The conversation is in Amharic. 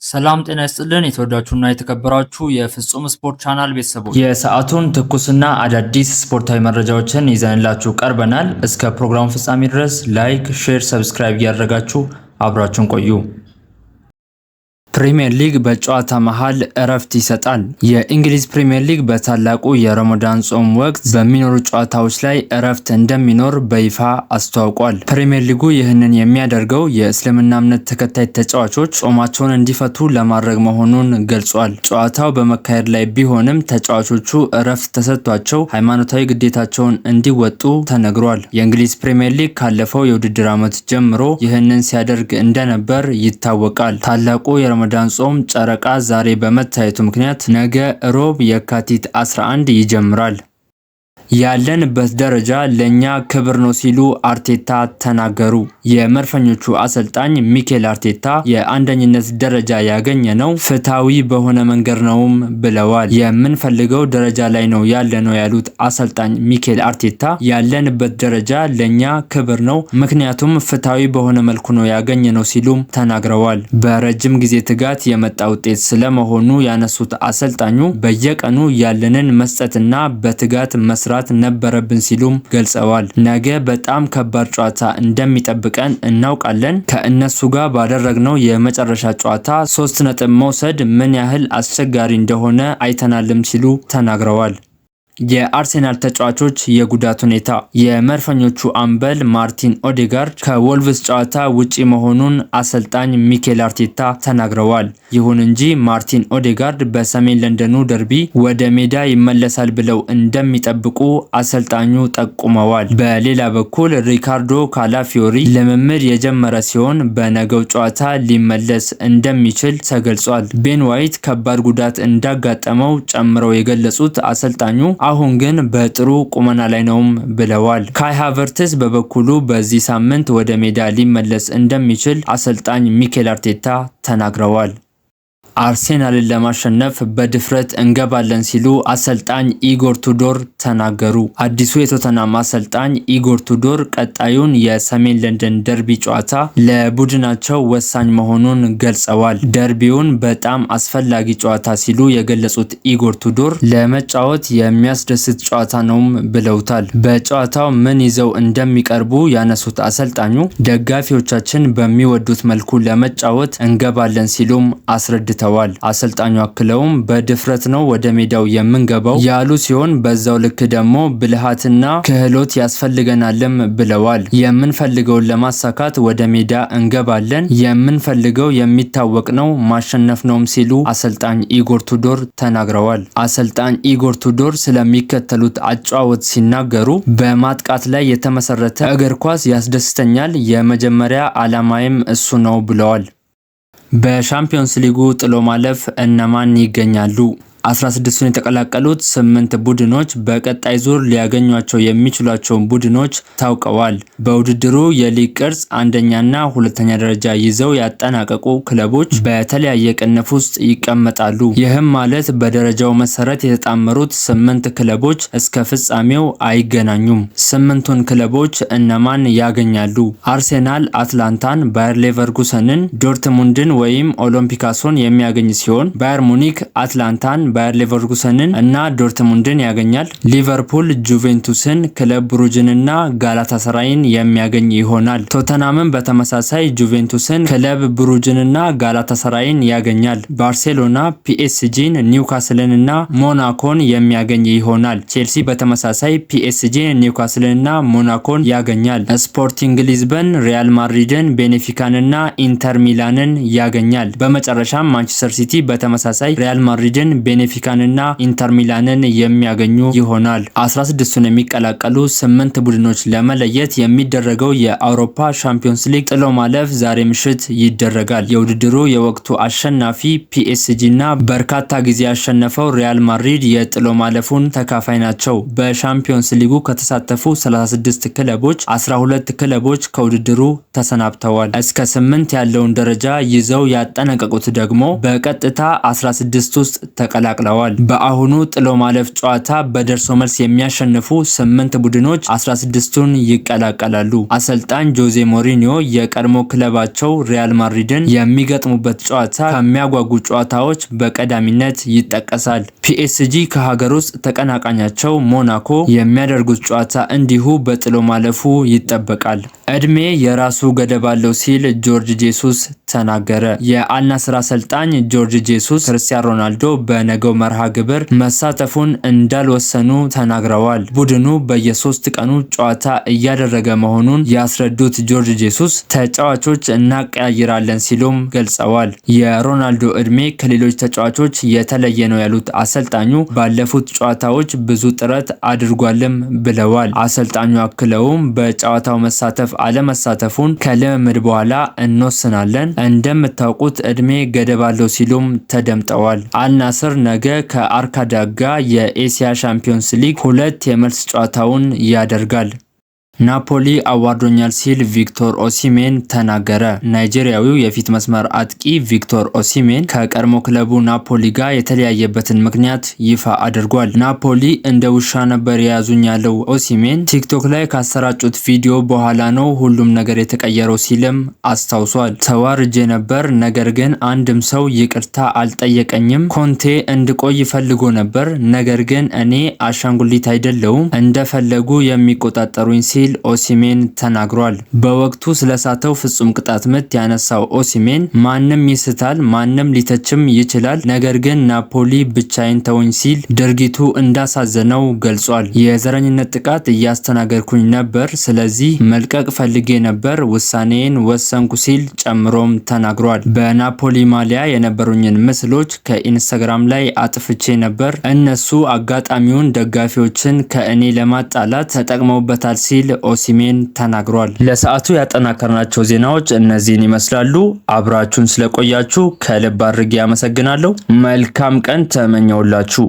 ሰላም ጤና ይስጥልን የተወዳችሁና የተከበራችሁ የፍጹም ስፖርት ቻናል ቤተሰቦች የሰዓቱን ትኩስና አዳዲስ ስፖርታዊ መረጃዎችን ይዘንላችሁ ቀርበናል። እስከ ፕሮግራሙ ፍጻሜ ድረስ ላይክ፣ ሼር፣ ሰብስክራይብ ያደረጋችሁ አብራችሁን ቆዩ። ፕሪሚየር ሊግ በጨዋታ መሃል እረፍት ይሰጣል። የእንግሊዝ ፕሪሚየር ሊግ በታላቁ የረመዳን ጾም ወቅት በሚኖሩ ጨዋታዎች ላይ እረፍት እንደሚኖር በይፋ አስተዋውቋል። ፕሪሚየር ሊጉ ይህንን የሚያደርገው የእስልምና እምነት ተከታይ ተጫዋቾች ጾማቸውን እንዲፈቱ ለማድረግ መሆኑን ገልጿል። ጨዋታው በመካሄድ ላይ ቢሆንም ተጫዋቾቹ እረፍት ተሰጥቷቸው ሃይማኖታዊ ግዴታቸውን እንዲወጡ ተነግሯል። የእንግሊዝ ፕሪሚየር ሊግ ካለፈው የውድድር ዓመት ጀምሮ ይህንን ሲያደርግ እንደነበር ይታወቃል። ታላቁ የረመዳን ጾም ጨረቃ ዛሬ በመታየቱ ምክንያት ነገ ሮብ የካቲት 11 ይጀምራል። ያለንበት ደረጃ ለኛ ክብር ነው ሲሉ አርቴታ ተናገሩ። የመድፈኞቹ አሰልጣኝ ሚኬል አርቴታ የአንደኝነት ደረጃ ያገኘ ነው ፍትሃዊ በሆነ መንገድ ነውም ብለዋል። የምንፈልገው ደረጃ ላይ ነው ያለነው ያሉት አሰልጣኝ ሚኬል አርቴታ ያለንበት ደረጃ ለኛ ክብር ነው፣ ምክንያቱም ፍትሃዊ በሆነ መልኩ ነው ያገኘ ነው ሲሉም ተናግረዋል። በረጅም ጊዜ ትጋት የመጣ ውጤት ስለመሆኑ ያነሱት አሰልጣኙ በየቀኑ ያለንን መስጠትና በትጋት መስራት ነበረብን ሲሉም ገልጸዋል። ነገ በጣም ከባድ ጨዋታ እንደሚጠብቀን እናውቃለን። ከእነሱ ጋር ባደረግነው የመጨረሻ ጨዋታ 3 ነጥብ መውሰድ ምን ያህል አስቸጋሪ እንደሆነ አይተናልም ሲሉ ተናግረዋል። የአርሴናል ተጫዋቾች የጉዳት ሁኔታ የመድፈኞቹ አምበል ማርቲን ኦዴጋርድ ከወልቭስ ጨዋታ ውጪ መሆኑን አሰልጣኝ ሚኬል አርቴታ ተናግረዋል። ይሁን እንጂ ማርቲን ኦዴጋርድ በሰሜን ለንደኑ ደርቢ ወደ ሜዳ ይመለሳል ብለው እንደሚጠብቁ አሰልጣኙ ጠቁመዋል። በሌላ በኩል ሪካርዶ ካላፊዮሪ ልምምድ የጀመረ ሲሆን በነገው ጨዋታ ሊመለስ እንደሚችል ተገልጿል። ቤን ዋይት ከባድ ጉዳት እንዳጋጠመው ጨምረው የገለጹት አሰልጣኙ አሁን ግን በጥሩ ቁመና ላይ ነውም ብለዋል። ካይ ሃቨርትዝ በበኩሉ በዚህ ሳምንት ወደ ሜዳ ሊመለስ እንደሚችል አሰልጣኝ ሚኬል አርቴታ ተናግረዋል። አርሴናልን ለማሸነፍ በድፍረት እንገባለን ሲሉ አሰልጣኝ ኢጎር ቱዶር ተናገሩ። አዲሱ የቶተናም አሰልጣኝ ኢጎር ቱዶር ቀጣዩን የሰሜን ለንደን ደርቢ ጨዋታ ለቡድናቸው ወሳኝ መሆኑን ገልጸዋል። ደርቢውን በጣም አስፈላጊ ጨዋታ ሲሉ የገለጹት ኢጎር ቱዶር ለመጫወት የሚያስደስት ጨዋታ ነውም ብለውታል። በጨዋታው ምን ይዘው እንደሚቀርቡ ያነሱት አሰልጣኙ ደጋፊዎቻችን በሚወዱት መልኩ ለመጫወት እንገባለን ሲሉም አስረድተዋል። አሰልጣኙ አክለውም በድፍረት ነው ወደ ሜዳው የምንገባው ያሉ ሲሆን በዛው ልክ ደግሞ ብልሃትና ክህሎት ያስፈልገናልም ብለዋል። የምንፈልገውን ለማሳካት ወደ ሜዳ እንገባለን። የምንፈልገው የሚታወቅ ነው፣ ማሸነፍ ነውም ሲሉ አሰልጣኝ ኢጎር ቱዶር ተናግረዋል። አሰልጣኝ ኢጎር ቱዶር ስለሚከተሉት አጨዋወት ሲናገሩ በማጥቃት ላይ የተመሰረተ እግር ኳስ ያስደስተኛል፣ የመጀመሪያ ዓላማዬም እሱ ነው ብለዋል። በሻምፒዮንስ ሊጉ ጥሎ ማለፍ እነማን ይገኛሉ? 16ቱን የተቀላቀሉት 8 ቡድኖች በቀጣይ ዙር ሊያገኟቸው የሚችሏቸውን ቡድኖች ታውቀዋል። በውድድሩ የሊግ ቅርጽ አንደኛና ሁለተኛ ደረጃ ይዘው ያጠናቀቁ ክለቦች በተለያየ ቅንፍ ውስጥ ይቀመጣሉ። ይህም ማለት በደረጃው መሰረት የተጣመሩት 8 ክለቦች እስከ ፍጻሜው አይገናኙም። 8ቱን ክለቦች እነማን ያገኛሉ? አርሴናል አትላንታን፣ ባየር ሌቨርኩሰንን፣ ዶርትሙንድን ወይም ኦሎምፒካሶን የሚያገኝ ሲሆን ባየር ሙኒክ አትላንታን፣ ባየር ሌቨርኩሰንን እና ዶርትሙንድን ያገኛል። ሊቨርፑል ጁቬንቱስን፣ ክለብ ብሩጅንና ጋላታሳራይን የሚያገኝ ይሆናል። ቶተናምን በተመሳሳይ ጁቬንቱስን፣ ክለብ ብሩጅንና ጋላታሳራይን ያገኛል። ባርሴሎና ፒኤስጂን፣ ኒውካስልንና ሞናኮን የሚያገኝ ይሆናል። ቼልሲ በተመሳሳይ ፒኤስጂን፣ ኒውካስልንና ሞናኮን ያገኛል። ስፖርቲንግ ሊዝበን ሪያል ማድሪድን፣ ቤኔፊካንና ኢንተር ሚላንን ያገኛል። በመጨረሻም ማንቸስተር ሲቲ በተመሳሳይ ሪያል ማድሪድን፣ ቤኔፊካንና ኢንተር ሚላንን የሚያገኙ ይሆናል። 16ቱን የሚቀላቀሉ 8 ቡድኖች ለመለየት የሚደረገው የአውሮፓ ሻምፒዮንስ ሊግ ጥሎ ማለፍ ዛሬ ምሽት ይደረጋል። የውድድሩ የወቅቱ አሸናፊ ፒኤስጂና በርካታ ጊዜ ያሸነፈው ሪያል ማድሪድ የጥሎ ማለፉን ተካፋይ ናቸው። በሻምፒዮንስ ሊጉ ከተሳተፉ 36 ክለቦች 12 ክለቦች ከውድድሩ ተሰናብተዋል። እስከ 8 ያለውን ደረጃ ይዘው ያጠናቀቁት ደግሞ በቀጥታ 16 ውስጥ ተቀላቅለዋል። ተቀላቅለዋል። በአሁኑ ጥሎ ማለፍ ጨዋታ በደርሶ መልስ የሚያሸንፉ 8 ቡድኖች 16ቱን ይቀላቀላሉ። አሰልጣኝ ጆዜ ሞሪኒዮ የቀድሞ ክለባቸው ሪያል ማድሪድን የሚገጥሙበት ጨዋታ ከሚያጓጉ ጨዋታዎች በቀዳሚነት ይጠቀሳል። ፒኤስጂ ከሀገር ውስጥ ተቀናቃኛቸው ሞናኮ የሚያደርጉት ጨዋታ እንዲሁ በጥሎ ማለፉ ይጠበቃል። እድሜ የራሱ ገደብ አለው ሲል ጆርጅ ጄሱስ ተናገረ። የአልናስር አሰልጣኝ ጆርጅ ጄሱስ ክርስቲያኖ ሮናልዶ በነገው መርሃ ግብር መሳተፉን እንዳልወሰኑ ተናግረዋል። ቡድኑ በየ3 ቀኑ ጨዋታ እያደረገ መሆኑን ያስረዱት ጆርጅ ጄሱስ ተጫዋቾች እናቀያይራለን ሲሉም ገልጸዋል። የሮናልዶ እድሜ ከሌሎች ተጫዋቾች የተለየ ነው ያሉት አሰልጣኙ ባለፉት ጨዋታዎች ብዙ ጥረት አድርጓልም ብለዋል። አሰልጣኙ አክለውም በጨዋታው መሳተፍ አለመሳተፉን ከልምምድ በኋላ እንወስናለን፣ እንደምታውቁት እድሜ ገደብ አለው ሲሉም ተደምጠዋል። አልናስር ነገ ከአርካዳ ጋር የኤሲያ ሻምፒዮንስ ሊግ 2 የመልስ ጨዋታውን ያደርጋል። ናፖሊ አዋርዶኛል ሲል ቪክቶር ኦሲሜን ተናገረ። ናይጄሪያዊው የፊት መስመር አጥቂ ቪክቶር ኦሲሜን ከቀድሞ ክለቡ ናፖሊ ጋር የተለያየበትን ምክንያት ይፋ አድርጓል። ናፖሊ እንደ ውሻ ነበር የያዙኝ ያለው ኦሲሜን ቲክቶክ ላይ ካሰራጩት ቪዲዮ በኋላ ነው ሁሉም ነገር የተቀየረው ሲልም አስታውሷል። ተዋርጄ ነበር፣ ነገር ግን አንድም ሰው ይቅርታ አልጠየቀኝም። ኮንቴ እንድቆይ ፈልጎ ነበር፣ ነገር ግን እኔ አሻንጉሊት አይደለውም፣ እንደፈለጉ የሚቆጣጠሩኝ ሲል ኦሲሜን ተናግሯል። በወቅቱ ስለሳተው ፍጹም ቅጣት ምት ያነሳው ኦሲሜን ማንም ይስታል፣ ማንም ሊተችም ይችላል፣ ነገር ግን ናፖሊ ብቻዬን ተወኝ ሲል ድርጊቱ እንዳሳዘነው ገልጿል። የዘረኝነት ጥቃት እያስተናገድኩኝ ነበር፣ ስለዚህ መልቀቅ ፈልጌ ነበር፣ ውሳኔን ወሰንኩ ሲል ጨምሮም ተናግሯል። በናፖሊ ማሊያ የነበሩኝን ምስሎች ከኢንስታግራም ላይ አጥፍቼ ነበር፣ እነሱ አጋጣሚውን ደጋፊዎችን ከእኔ ለማጣላት ተጠቅመውበታል ሲል ኦሲሜን ተናግሯል። ለሰዓቱ ያጠናከርናቸው ዜናዎች እነዚህን ይመስላሉ። አብራችሁን ስለቆያችሁ ከልብ አድርጌ አመሰግናለሁ። መልካም ቀን ተመኘውላችሁ።